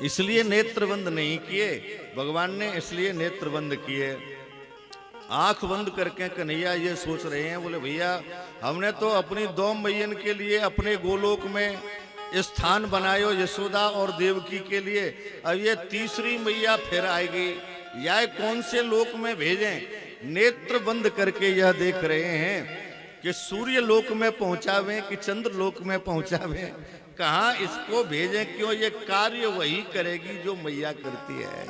इसलिए नेत्र बंद नहीं किए भगवान ने, इसलिए नेत्र बंद किए। आंख बंद करके कन्हैया ये सोच रहे हैं, बोले भैया हमने तो अपनी दो मैयन के लिए अपने गोलोक में स्थान बनायो यशोदा और देवकी के लिए, अब ये तीसरी मैया फिर आएगी, यह कौन से लोक में भेजें। नेत्र बंद करके यह देख रहे हैं कि सूर्य लोक में पहुंचावें कि चंद्र लोक में पहुंचावें, कहाँ इसको भेजें, क्यों ये कार्य वही करेगी जो मैया करती है।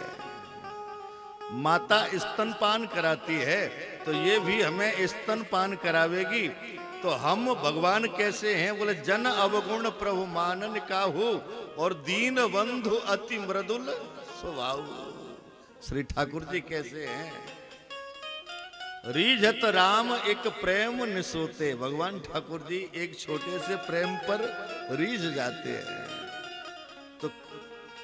माता स्तनपान कराती है तो ये भी हमें स्तनपान करावेगी। तो हम भगवान कैसे हैं, बोले जन अवगुण प्रभु मानन काहू और दीन बंधु अति मृदुल स्वभाव। श्री ठाकुर जी कैसे हैं, रीझत राम एक प्रेम निसोते। भगवान ठाकुर जी एक छोटे से प्रेम पर रीझ जाते हैं। तो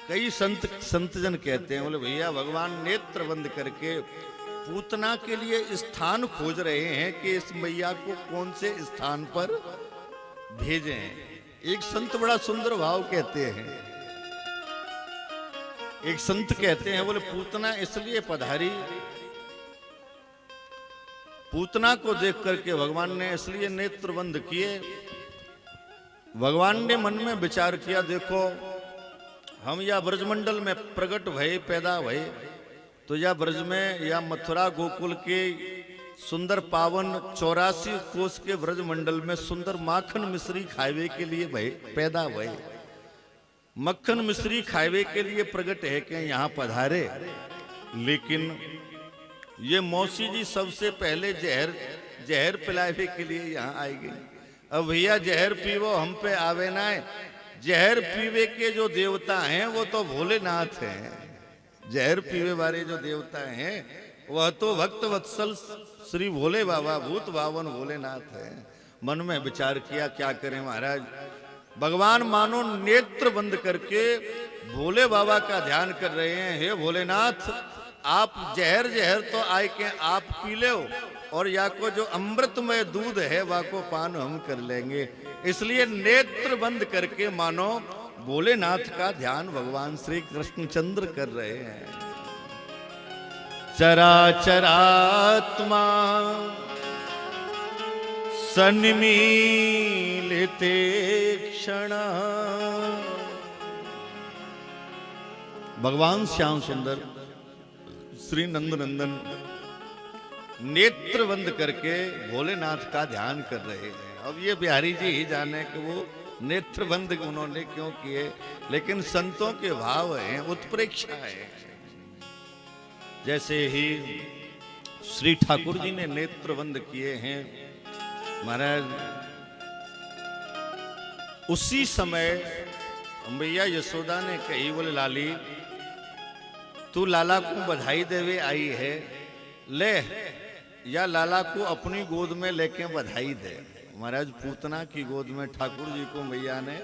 कई संतजन कहते हैं, बोले भैया भगवान नेत्र बंद करके पूतना के लिए स्थान खोज रहे हैं कि इस मैया को कौन से स्थान पर भेजें। एक संत बड़ा सुंदर भाव कहते हैं, एक संत कहते हैं, बोले पूतना इसलिए पधारी, पूतना को देख करके भगवान ने इसलिए नेत्र बंद किए। भगवान ने मन में विचार किया, देखो हम या ब्रजमंडल में प्रकट भये पैदा भये, तो या ब्रज में या मथुरा गोकुल के सुंदर पावन 84 कोस के ब्रजमंडल में सुंदर माखन मिश्री खावे के लिए भये पैदा भये, मक्खन मिश्री खावे के लिए प्रकट है कि यहाँ पधारे। लेकिन ये मौसी जी सबसे पहले जहर पिलावे के लिए यहाँ आई गई। अब भैया जहर पीवो हम पे आवे ना है, जहर पीवे के जो देवता हैं वो तो भोलेनाथ हैं। जहर पीवे वाले जो देवता हैं वह तो भक्त वत्सल श्री भोले बाबा भूत बावन भोलेनाथ हैं। मन में विचार किया क्या करें महाराज, भगवान मानो नेत्र बंद करके भोले बाबा का ध्यान कर रहे हैं। हे भोलेनाथ आप जहर तो आए के आप पी लो, और या को जो अमृतमय दूध है वह को पान हम कर लेंगे। इसलिए नेत्र बंद करके मानो भोलेनाथ का ध्यान भगवान श्री कृष्णचंद्र कर रहे हैं। चराचरात्मा सन्मीलिते क्षण। भगवान श्याम सुंदर श्री नंदनंदन नेत्र बंद करके भोलेनाथ का ध्यान कर रहे हैं। अब ये बिहारी जी ही जाने कि वो नेत्र बंद उन्होंने क्यों किए, लेकिन संतों के भाव हैं, उत्प्रेक्षा है। जैसे ही श्री ठाकुर जी ने नेत्र बंद किए हैं महाराज, उसी समय मैया यशोदा ने कही, बोले लाली तू लाला को बधाई देवे आई है, ले या लाला को अपनी गोद में लेके बधाई दे। महाराज पूतना की गोद में ठाकुर जी को मैया ने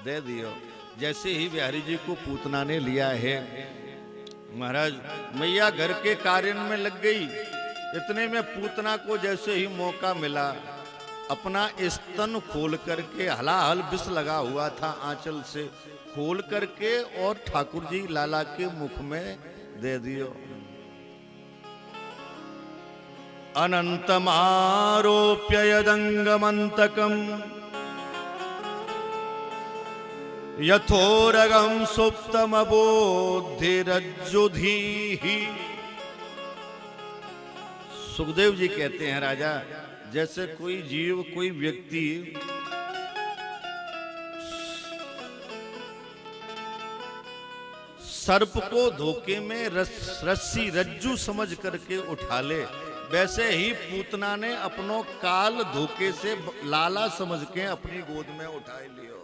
दे दियो। जैसे ही बिहारी जी को पूतना ने लिया है महाराज, मैया घर के कार्य में लग गई। इतने में पूतना को जैसे ही मौका मिला, अपना स्तन खोल करके, हलाहल विष लगा हुआ था आंचल से खोल करके और ठाकुर जी लाला के मुख में दे दियो। अनंतमारोप्य यदंगमंतकम यथोरगम सुप्तम बोधिरज्जुधीहि। सुखदेव जी कहते हैं राजा, जैसे कोई जीव, कोई व्यक्ति सर्प को धोखे में रस्सी रज्जू समझ करके उठा ले, वैसे ही पूतना ने अपनो काल धोखे से लाला समझ के अपनी गोद में उठा लियो।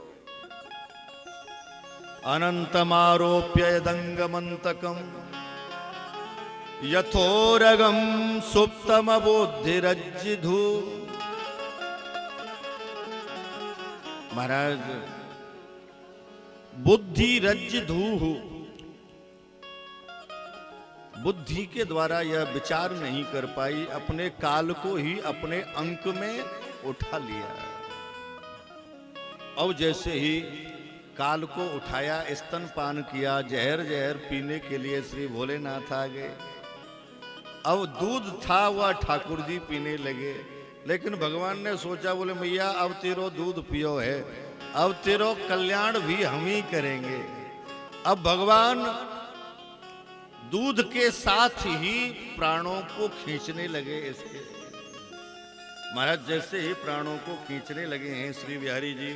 अनंतमारोप्य यदंगमंतकम यथोरगम सुप्तम बोधिरज्जिधु। महाराज बुद्धि रज्जिधु, बुद्धि के द्वारा यह विचार नहीं कर पाई, अपने काल को ही अपने अंक में उठा लिया। अब जैसे ही काल को उठाया, स्तनपान किया, जहर जहर पीने के लिए श्री भोलेनाथ आ गए। अब दूध था वह ठाकुर जी पीने लगे, लेकिन भगवान ने सोचा, बोले मैया अब तेरो दूध पियो है, अब तेरो कल्याण भी हम ही करेंगे। अब भगवान दूध के साथ ही प्राणों को खींचने लगे इसके। महाराज जैसे ही प्राणों को खींचने लगे हैं श्री बिहारी जी,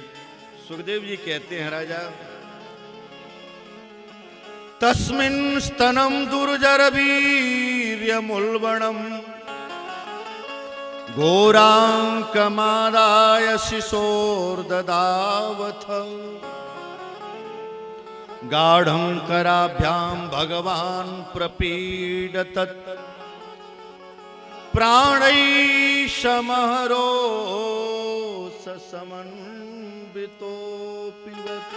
सुखदेव जी कहते हैं राजा, तस्मिन् स्तनम दुर्जर वीर्यमुल्बणम घोरांकमादाय शिशोर्ददावथ गाढ़ं कराभ्यां भगवान प्रपीडतत् प्राणैशमहरो समन्वितोऽपिवत्।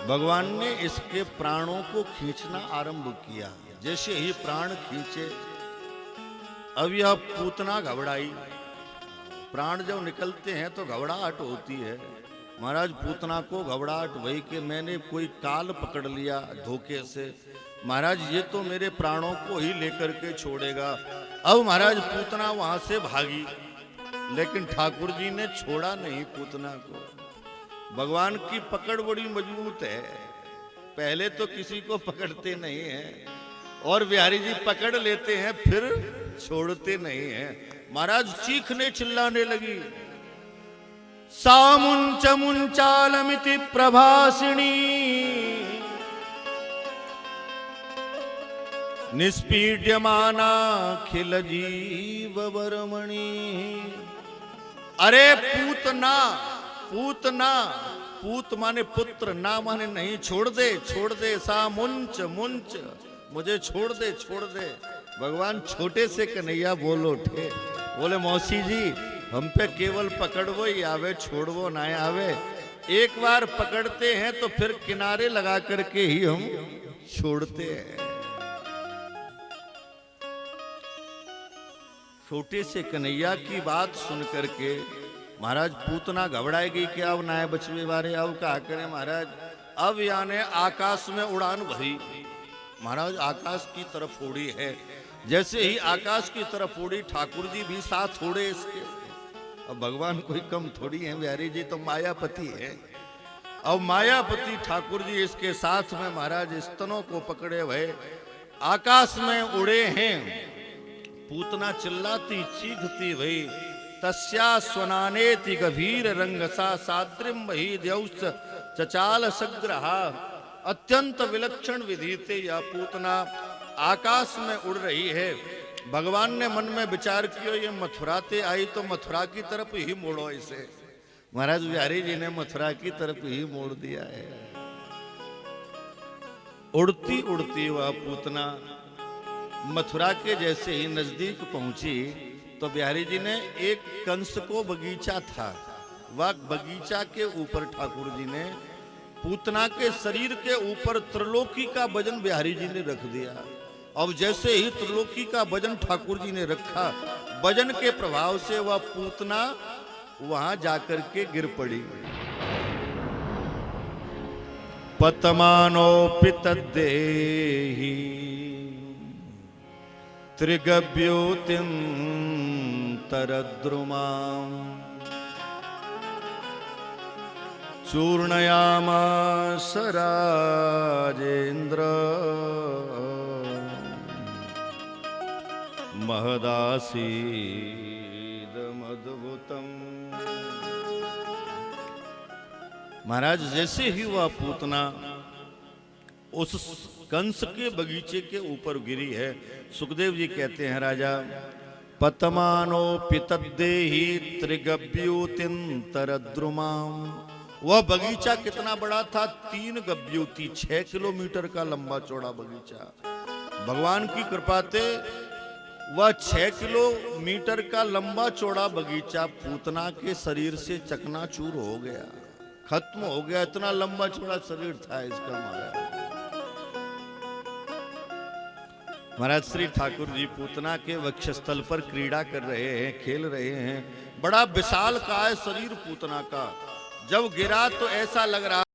भगवान ने इसके प्राणों को खींचना आरंभ किया। जैसे ही प्राण खींचे, अब यह पूतना घबराई। प्राण जब निकलते हैं तो घबराहट होती है। महाराज पूतना को घबराहट भई कि मैंने कोई काल पकड़ लिया धोखे से, महाराज ये तो मेरे प्राणों को ही लेकर के छोड़ेगा। अब महाराज पूतना वहां से भागी, लेकिन ठाकुर जी ने छोड़ा नहीं पूतना को। भगवान की पकड़ बड़ी मजबूत है, पहले तो किसी को पकड़ते नहीं है, और बिहारी जी पकड़ लेते हैं फिर छोड़ते नहीं हैं। महाराज चीखने चिल्लाने लगी, सामुंच मुंचालमिति प्रभासिणी निष्पीड्यमाना खिल जीव वर्मणि। अरे पूतना, पूतना, पूत माने पुत्र, ना माने नहीं, छोड़ दे छोड़ दे, सा मुंच मुंच, मुझे छोड़ दे छोड़ दे। भगवान छोटे से कन्हैया बोल उठे, बोले मौसी जी हम पे केवल पकड़वो ही आवे, छोड़वो ना आवे। एक बार पकड़ते हैं तो फिर किनारे लगा करके ही हम छोड़ते हैं। छोटे से कन्हैया की बात सुन करके महाराज पूतना घबराई गई कि अब नाय बचवे बारे, अब क्या करें महाराज। अब याने आकाश में उड़ान भरी, महाराज आकाश की तरफ उड़ी है। जैसे ही आकाश की तरफ उड़ी, ठाकुर जी भी साथ उड़े इसके। अब भगवान कोई कम थोड़ी है, बिहारी जी तो मायापति है। अब मायापति ठाकुर जी इसके साथ में महाराज स्तनों को पकड़े हुए आकाश में उड़े हैं। पूतना चिल्लाती चीखती भई, तस्या स्वनानेति गभीर रंगसा साद्रिम वही द्यौस चचाल सग्रहा। अत्यंत विलक्षण विधि से यह पूतना आकाश में उड़ रही है। भगवान ने मन में विचार किया, ये मथुरा ते आई तो मथुरा की तरफ ही मोड़ो इसे। महाराज बिहारी जी ने मथुरा की तरफ ही मोड़ दिया है। उड़ती उड़ती वह पूतना मथुरा के जैसे ही नजदीक पहुंची तो बिहारी जी ने एक कंस को बगीचा था, वह बगीचा के ऊपर ठाकुर जी ने पूतना के शरीर के ऊपर त्रिलोकी का वजन बिहारी जी ने रख दिया। अब जैसे ही त्रिलोकी का वजन ठाकुर जी ने रखा, वजन के प्रभाव से वह पूतना वहां जाकर के गिर पड़ी। पतमानोपितद्देहि त्रिगव्योतिं तरद्रुमां चूर्णयामास राजेन्द्र महदासीदमद्भुतम्। महाराज जैसे ही वह पूतना उस कंस के बगीचे के ऊपर गिरी है, सुखदेव जी कहते हैं राजा, पतमानो पितद्देहि त्रिगव्यूतिं तरद्रुमां। वह बगीचा कितना बड़ा था? 3 गव्यूति, 6 किलोमीटर का लंबा चौड़ा बगीचा। भगवान की कृपा से वह 6 किलोमीटर का लंबा चौड़ा बगीचा पूतना के शरीर से चकनाचूर हो गया, खत्म हो गया। इतना लंबा चौड़ा शरीर था इसका। महाराज महाराज श्री ठाकुर जी पूतना के वक्षस्थल पर क्रीड़ा कर रहे हैं, खेल रहे हैं। बड़ा विशाल काय शरीर पूतना का, जब गिरा तो ऐसा लग रहा